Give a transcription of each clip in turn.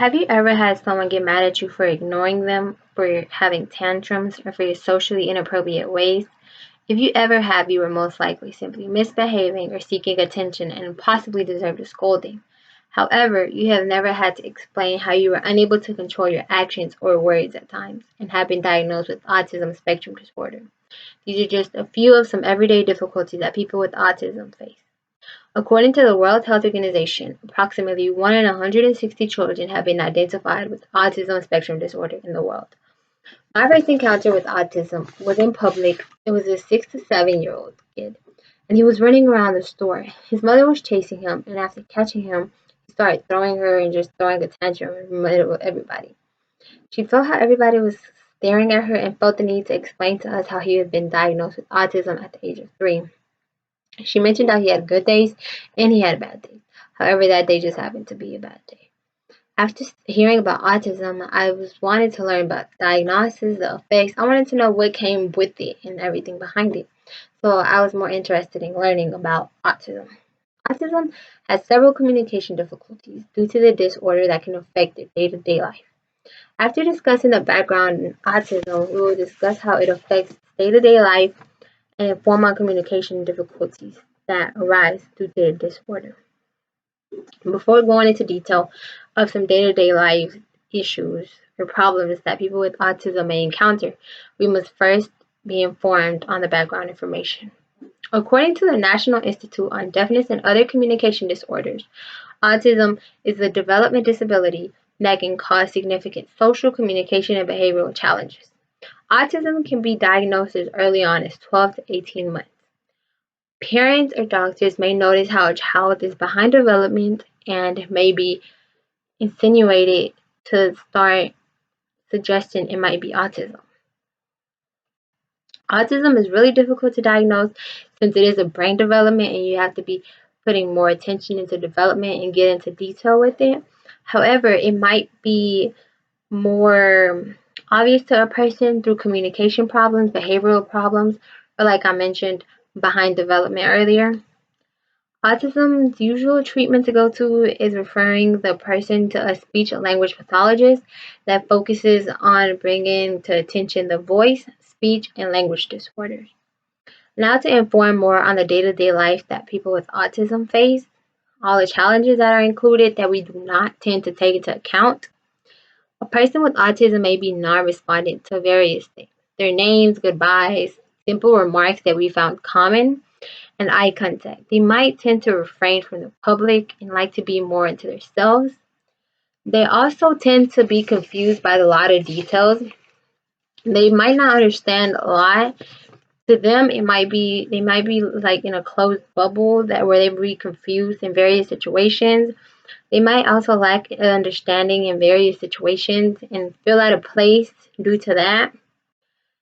Have you ever had someone get mad at you for ignoring them, for having tantrums, or for your socially inappropriate ways? If you ever have, you were most likely simply misbehaving or seeking attention and possibly deserved a scolding. However, you have never had to explain how you were unable to control your actions or words at times and have been diagnosed with autism spectrum disorder. These are just a few of some everyday difficulties that people with autism face. According to the World Health Organization, approximately 1 in 160 children have been identified with autism spectrum disorder in the world. My first encounter with autism was in public. It was a 6 to 7-year-old kid, and he was running around the store. His mother was chasing him, and after catching him, he started throwing her and just throwing a tantrum in the middle of everybody. She felt how everybody was staring at her and felt the need to explain to us how he had been diagnosed with autism at the age of 3. She mentioned how he had good days and he had bad days. However, that day just happened to be a bad day. After hearing about autism, I was wanted to learn about diagnosis, the effects. I wanted to know what came with it and everything behind it. So I was more interested in learning about autism. Autism has several communication difficulties due to the disorder that can affect their day-to-day life. After discussing the background in autism, we will discuss how it affects day-to-day life and inform on communication difficulties that arise due to the disorder. Before going into detail of some day-to-day life issues or problems that people with autism may encounter, we must first be informed on the background information. According to the National Institute on Deafness and Other Communication Disorders, autism is a development disability that can cause significant social, communication, and behavioral challenges. Autism can be diagnosed as early on as 12 to 18 months. Parents or doctors may notice how a child is behind development and may be insinuated to start suggesting it might be autism. Autism is really difficult to diagnose since it is a brain development and you have to be putting more attention into development and get into detail with it. However, it might be more obvious to a person through communication problems, behavioral problems, or like I mentioned, behind development earlier. Autism's usual treatment to go to is referring the person to a speech and language pathologist that focuses on bringing to attention the voice, speech, and language disorders. Now to inform more on the day-to-day life that people with autism face, all the challenges that are included that we do not tend to take into account. A person with autism may be non-respondent to various things. Their names, goodbyes, simple remarks that we found common, and eye contact. They might tend to refrain from the public and like to be more into themselves. They also tend to be confused by a lot of details. They might not understand a lot. To them, they might be like in a closed bubble that where they be confused in various situations. They might also lack understanding in various situations and feel out of place due to that.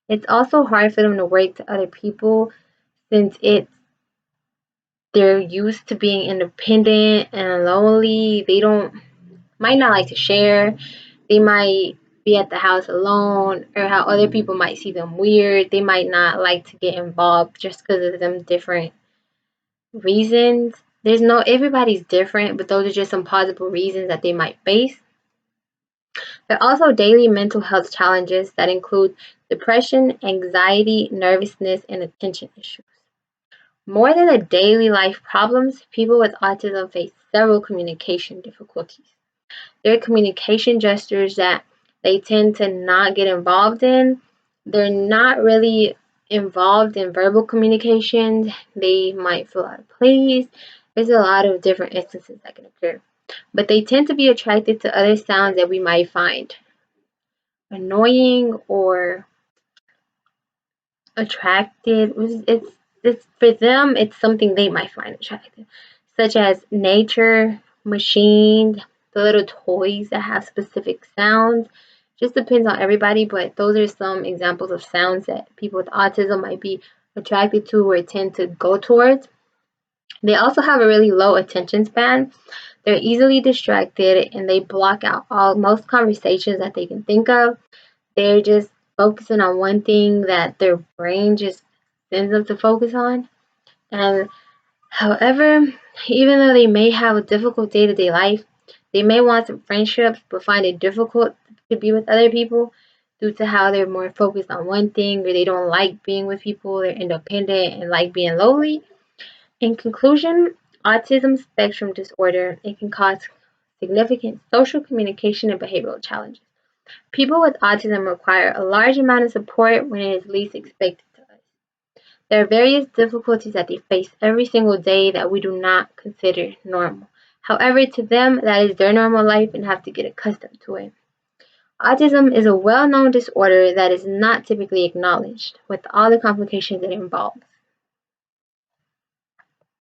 It's also hard for them to work to other people since they're used to being independent and lonely. They don't might not like to share. They might be at the house alone, or how other people might see them weird. They might not like to get involved just because of them different reasons. There's no everybody's different, but those are just some possible reasons that they might face. There are also daily mental health challenges that include depression, anxiety, nervousness, and attention issues. More than the daily life problems, people with autism face several communication difficulties. There are communication gestures that they tend to not get involved in. They're not really involved in verbal communications. They might feel out of place. There's a lot of different instances that can occur. But they tend to be attracted to other sounds that we might find annoying or attracted. It's for them. It's something they might find attractive, such as nature, machines, the little toys that have specific sounds. Just depends on everybody, but those are some examples of sounds that people with autism might be attracted to or tend to go towards. They also have a really low attention span. They're easily distracted and they block out most conversations that they can think of. They're just focusing on one thing that their brain just sends them to focus on. And however, even though they may have a difficult day-to-day life, They may want some friendships but find it difficult to be with other people due to how they're more focused on one thing or they don't like being with people, they're independent and like being lonely. In conclusion, autism spectrum disorder, it can cause significant social communication and behavioral challenges. People with autism require a large amount of support when it is least expected to us. There are various difficulties that they face every single day that we do not consider normal. However, to them, that is their normal life and have to get accustomed to it. Autism is a well known disorder that is not typically acknowledged, with all the complications it involves.